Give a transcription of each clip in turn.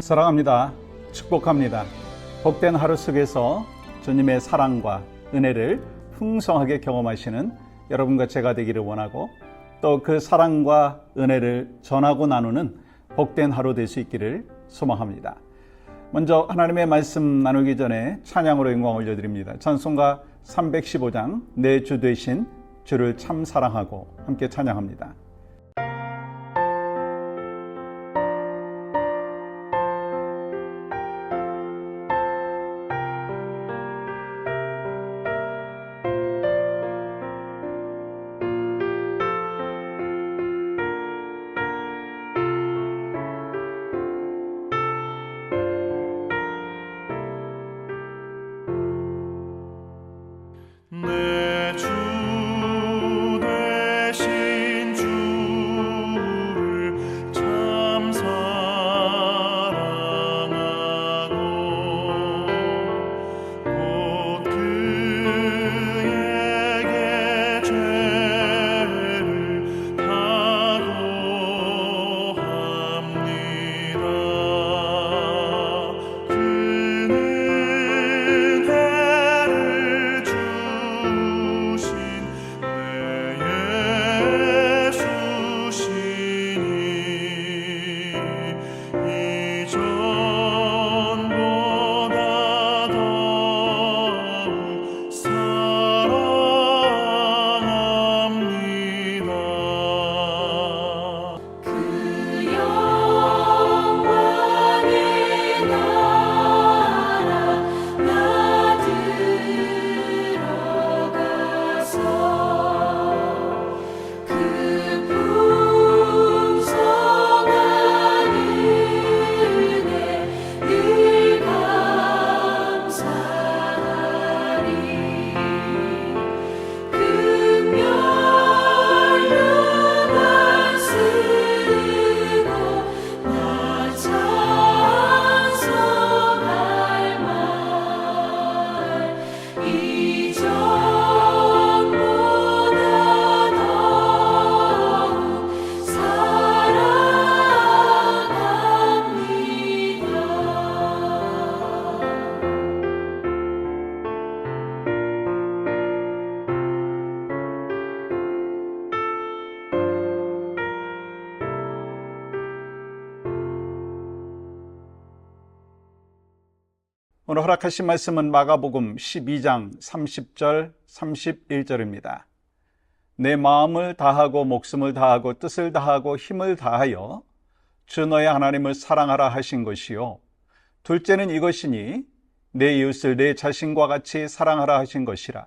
사랑합니다. 축복합니다. 복된 하루 속에서 주님의 사랑과 은혜를 풍성하게 경험하시는 여러분과 제가 되기를 원하고, 또 그 사랑과 은혜를 전하고 나누는 복된 하루 될 수 있기를 소망합니다. 먼저 하나님의 말씀 나누기 전에 찬양으로 영광 올려드립니다. 찬송가 315장 내 주 되신 주를 참 사랑하고 함께 찬양합니다. 내 주 되신 주를 참 사랑하고 곧 그에게 죄를 다고합니다. 그는 해를 주신 내 예수시니 이전보다 더욱 사랑합니다. 그 영광의 나라 나 들어가서 그 풍성한 은혜 늘 감사하리. 금멸류관 쓰고 나 찬송할 말 이전보다 더욱 사랑합니다. 오늘 허락하신 말씀은 마가복음 12장 30절 31절입니다. 내 마음을 다하고 목숨을 다하고 뜻을 다하고 힘을 다하여 주 너의 하나님을 사랑하라 하신 것이요, 둘째는 이것이니 내 이웃을 내 자신과 같이 사랑하라 하신 것이라.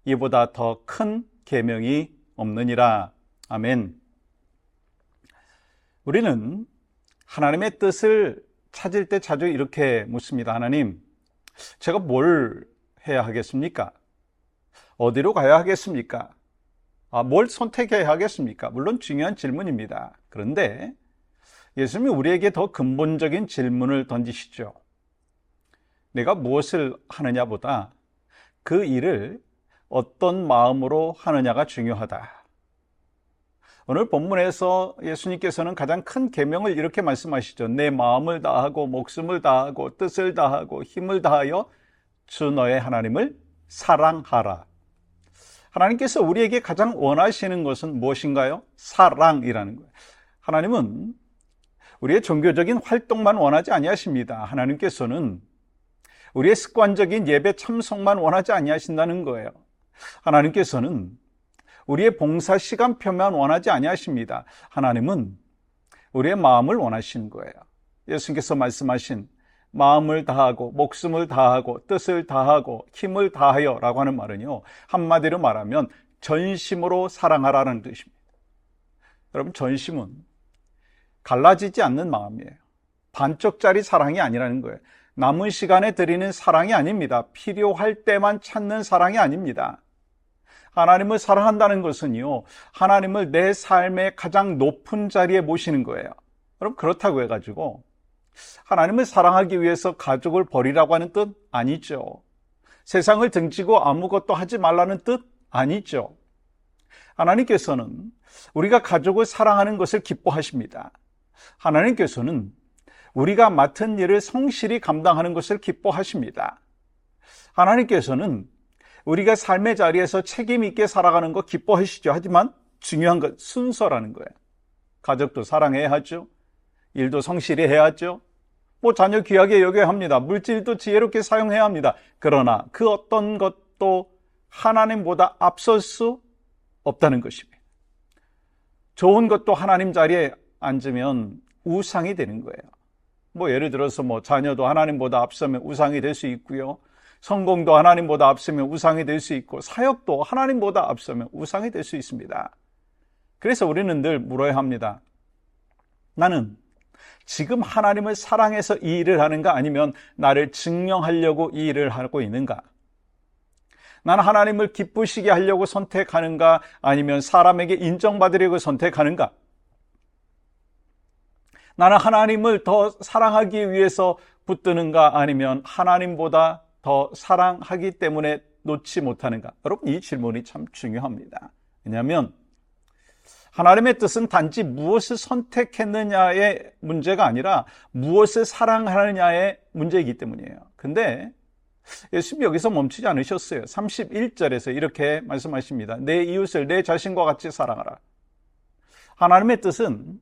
이보다 더 큰 계명이 없느니라. 아멘. 우리는 하나님의 뜻을 찾을 때 자주 이렇게 묻습니다. 하나님, 제가 뭘 해야 하겠습니까? 어디로 가야 하겠습니까? 뭘 선택해야 하겠습니까? 물론 중요한 질문입니다. 그런데 예수님이 우리에게 더 근본적인 질문을 던지시죠. 내가 무엇을 하느냐보다 그 일을 어떤 마음으로 하느냐가 중요하다. 오늘 본문에서 예수님께서는 가장 큰 계명을 이렇게 말씀하시죠. 내 마음을 다하고 목숨을 다하고 뜻을 다하고 힘을 다하여 주 너의 하나님을 사랑하라. 하나님께서 우리에게 가장 원하시는 것은 무엇인가요? 사랑이라는 거예요. 하나님은 우리의 종교적인 활동만 원하지 아니하십니다. 하나님께서는 우리의 습관적인 예배 참석만 원하지 아니하신다는 거예요. 하나님께서는 우리의 봉사 시간표만 원하지 아니하십니다. 하나님은 우리의 마음을 원하시는 거예요. 예수님께서 말씀하신 마음을 다하고 목숨을 다하고 뜻을 다하고 힘을 다하여 라고 하는 말은요, 한마디로 말하면 전심으로 사랑하라는 뜻입니다. 여러분, 전심은 갈라지지 않는 마음이에요. 반쪽짜리 사랑이 아니라는 거예요. 남은 시간에 드리는 사랑이 아닙니다. 필요할 때만 찾는 사랑이 아닙니다. 하나님을 사랑한다는 것은요, 하나님을 내 삶의 가장 높은 자리에 모시는 거예요. 여러분, 그렇다고 해가지고 하나님을 사랑하기 위해서 가족을 버리라고 하는 뜻 아니죠. 세상을 등지고 아무것도 하지 말라는 뜻 아니죠. 하나님께서는 우리가 가족을 사랑하는 것을 기뻐하십니다. 하나님께서는 우리가 맡은 일을 성실히 감당하는 것을 기뻐하십니다. 하나님께서는 우리가 삶의 자리에서 책임 있게 살아가는 거 기뻐하시죠. 하지만 중요한 건 순서라는 거예요. 가족도 사랑해야 하죠. 일도 성실히 해야죠. 자녀 귀하게 여겨야 합니다. 물질도 지혜롭게 사용해야 합니다. 그러나 그 어떤 것도 하나님보다 앞설 수 없다는 것입니다. 좋은 것도 하나님 자리에 앉으면 우상이 되는 거예요. 예를 들어서 자녀도 하나님보다 앞서면 우상이 될 수 있고요. 성공도 하나님보다 앞서면 우상이 될 수 있고, 사역도 하나님보다 앞서면 우상이 될 수 있습니다. 그래서 우리는 늘 물어야 합니다. 나는 지금 하나님을 사랑해서 이 일을 하는가, 아니면 나를 증명하려고 이 일을 하고 있는가? 나는 하나님을 기쁘시게 하려고 선택하는가, 아니면 사람에게 인정받으려고 선택하는가? 나는 하나님을 더 사랑하기 위해서 붙드는가, 아니면 하나님보다 더 사랑하기 때문에 놓지 못하는가? 여러분, 이 질문이 참 중요합니다. 왜냐하면 하나님의 뜻은 단지 무엇을 선택했느냐의 문제가 아니라 무엇을 사랑하느냐의 문제이기 때문이에요. 근데 예수님이 여기서 멈추지 않으셨어요. 31절에서 이렇게 말씀하십니다. 내 이웃을 내 자신과 같이 사랑하라. 하나님의 뜻은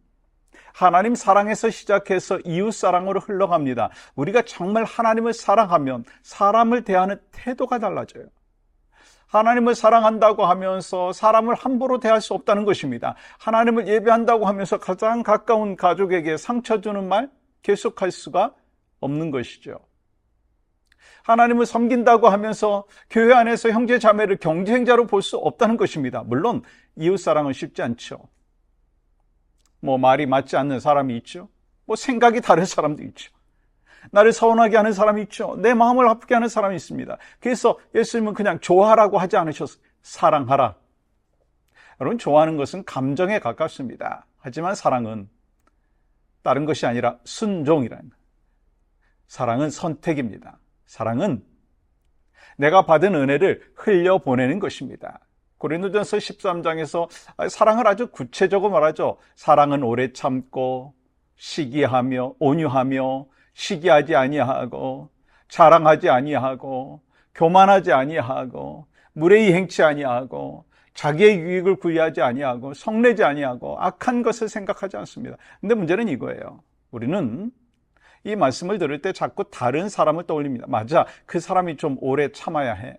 하나님 사랑에서 시작해서 이웃 사랑으로 흘러갑니다. 우리가 정말 하나님을 사랑하면 사람을 대하는 태도가 달라져요. 하나님을 사랑한다고 하면서 사람을 함부로 대할 수 없다는 것입니다. 하나님을 예배한다고 하면서 가장 가까운 가족에게 상처 주는 말 계속할 수가 없는 것이죠. 하나님을 섬긴다고 하면서 교회 안에서 형제 자매를 경쟁자로 볼 수 없다는 것입니다. 물론 이웃사랑은 쉽지 않죠. 말이 맞지 않는 사람이 있죠. 생각이 다른 사람도 있죠. 나를 서운하게 하는 사람이 있죠. 내 마음을 아프게 하는 사람이 있습니다. 그래서 예수님은 그냥 좋아하라고 하지 않으셨어요. 사랑하라. 여러분, 좋아하는 것은 감정에 가깝습니다. 하지만 사랑은 다른 것이 아니라 순종이라는 거예요. 사랑은 선택입니다. 사랑은 내가 받은 은혜를 흘려보내는 것입니다. 고린도전서 13장에서 사랑을 아주 구체적으로 말하죠. 사랑은 오래 참고 시기하며 온유하며 시기하지 아니하고 자랑하지 아니하고 교만하지 아니하고 무례히 행치 아니하고 자기의 유익을 구애하지 아니하고 성내지 아니하고 악한 것을 생각하지 않습니다. 근데 문제는 이거예요. 우리는 이 말씀을 들을 때 자꾸 다른 사람을 떠올립니다. 맞아, 그 사람이 좀 오래 참아야 해.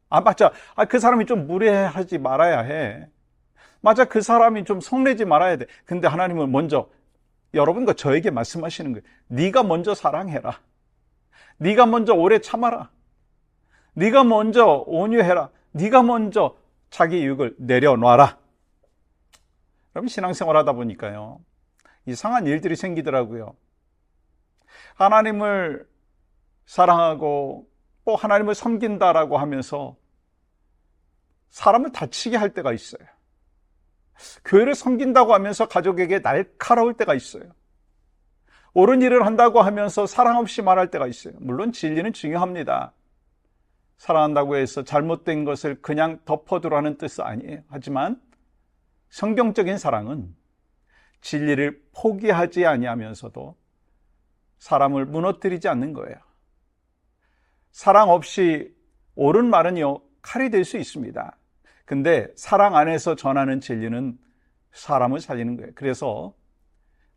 맞아, 그 사람이 좀 무례하지 말아야 해. 맞아, 그 사람이 좀 성내지 말아야 돼. 근데 하나님은 먼저 여러분과 저에게 말씀하시는 거예요. 네가 먼저 사랑해라. 네가 먼저 오래 참아라. 네가 먼저 온유해라. 네가 먼저 자기 유익을 내려놔라. 여러분, 신앙생활 하다 보니까요, 이상한 일들이 생기더라고요. 하나님을 사랑하고 또 하나님을 섬긴다라고 하면서 사람을 다치게 할 때가 있어요. 교회를 섬긴다고 하면서 가족에게 날카로울 때가 있어요. 옳은 일을 한다고 하면서 사랑 없이 말할 때가 있어요. 물론 진리는 중요합니다. 사랑한다고 해서 잘못된 것을 그냥 덮어두라는 뜻은 아니에요. 하지만 성경적인 사랑은 진리를 포기하지 아니하면서도 사람을 무너뜨리지 않는 거예요. 사랑 없이 옳은 말은요, 칼이 될 수 있습니다. 근데 사랑 안에서 전하는 진리는 사람을 살리는 거예요. 그래서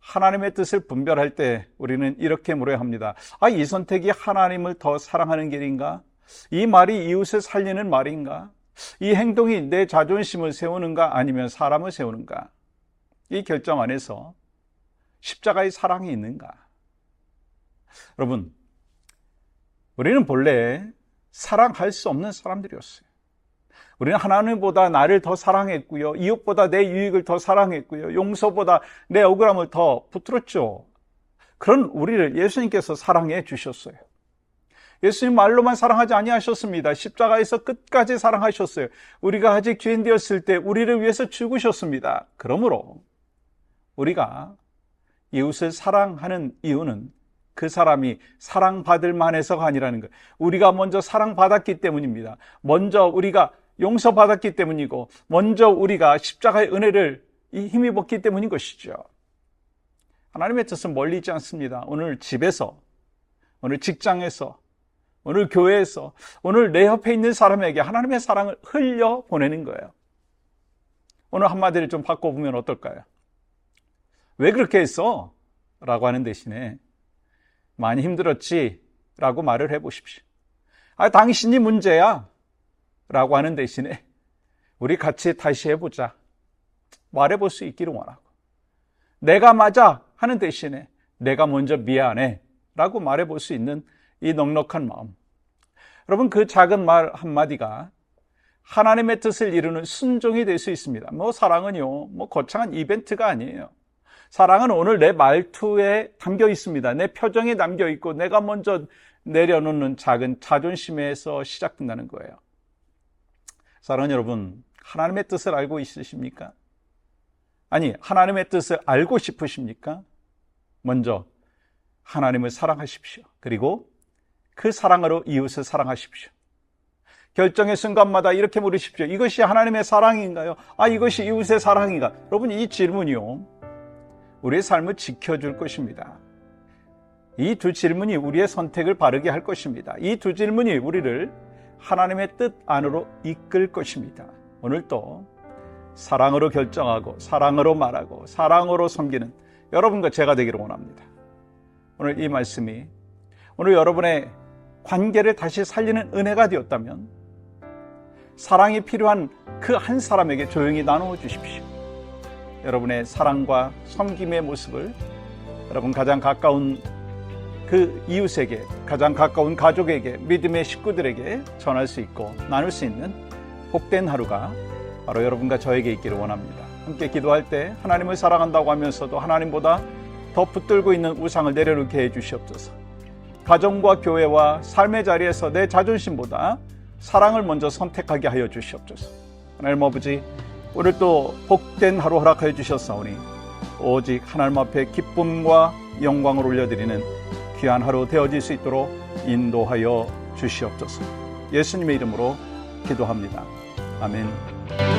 하나님의 뜻을 분별할 때 우리는 이렇게 물어야 합니다. 이 선택이 하나님을 더 사랑하는 길인가? 이 말이 이웃을 살리는 말인가? 이 행동이 내 자존심을 세우는가, 아니면 사람을 세우는가? 이 결정 안에서 십자가의 사랑이 있는가? 여러분, 우리는 본래 사랑할 수 없는 사람들이었어요. 우리는 하나님보다 나를 더 사랑했고요, 이웃보다 내 유익을 더 사랑했고요, 용서보다 내 억울함을 더 붙들었죠. 그런 우리를 예수님께서 사랑해 주셨어요. 예수님 말로만 사랑하지 아니하셨습니다. 십자가에서 끝까지 사랑하셨어요. 우리가 아직 죄인 되었을 때 우리를 위해서 죽으셨습니다. 그러므로 우리가 이웃을 사랑하는 이유는 그 사람이 사랑받을 만해서가 아니라는 거예요. 우리가 먼저 사랑받았기 때문입니다. 먼저 우리가 용서받았기 때문이고, 먼저 우리가 십자가의 은혜를 힘입었기 때문인 것이죠. 하나님의 뜻은 멀리 있지 않습니다. 오늘 집에서, 오늘 직장에서, 오늘 교회에서, 오늘 내 옆에 있는 사람에게 하나님의 사랑을 흘려 보내는 거예요. 오늘 한마디를 좀 바꿔보면 어떨까요? 왜 그렇게 했어? 라고 하는 대신에 많이 힘들었지? 라고 말을 해보십시오. 당신이 문제야? 라고 하는 대신에 우리 같이 다시 해보자. 말해볼 수 있기를 원하고, 내가 맞아 하는 대신에 내가 먼저 미안해 라고 말해볼 수 있는 이 넉넉한 마음. 여러분, 그 작은 말 한마디가 하나님의 뜻을 이루는 순종이 될 수 있습니다. 사랑은요, 거창한 이벤트가 아니에요. 사랑은 오늘 내 말투에 담겨 있습니다. 내 표정에 담겨 있고, 내가 먼저 내려놓는 작은 자존심에서 시작된다는 거예요. 사랑하는 여러분, 하나님의 뜻을 알고 있으십니까? 아니, 하나님의 뜻을 알고 싶으십니까? 먼저 하나님을 사랑하십시오. 그리고 그 사랑으로 이웃을 사랑하십시오. 결정의 순간마다 이렇게 물으십시오. 이것이 하나님의 사랑인가요? 이것이 이웃의 사랑인가? 여러분, 이 질문이요, 우리의 삶을 지켜줄 것입니다. 이 두 질문이 우리의 선택을 바르게 할 것입니다. 이 두 질문이 우리를 하나님의 뜻 안으로 이끌 것입니다. 오늘도 사랑으로 결정하고, 사랑으로 말하고, 사랑으로 섬기는 여러분과 제가 되기를 원합니다. 오늘 이 말씀이 오늘 여러분의 관계를 다시 살리는 은혜가 되었다면, 사랑이 필요한 그 한 사람에게 조용히 나누어 주십시오. 여러분의 사랑과 섬김의 모습을 여러분 가장 가까운 그 이웃에게, 가장 가까운 가족에게, 믿음의 식구들에게 전할 수 있고 나눌 수 있는 복된 하루가 바로 여러분과 저에게 있기를 원합니다. 함께 기도할 때 하나님을 사랑한다고 하면서도 하나님보다 더 붙들고 있는 우상을 내려놓게 해 주시옵소서. 가정과 교회와 삶의 자리에서 내 자존심보다 사랑을 먼저 선택하게 하여 주시옵소서. 하나님 아버지, 오늘 또 복된 하루 허락하여 주셨사오니 오직 하나님 앞에 기쁨과 영광을 올려드리는 귀한 하루 되어질 수 있도록 인도하여 주시옵소서. 예수님의 이름으로 기도합니다. 아멘.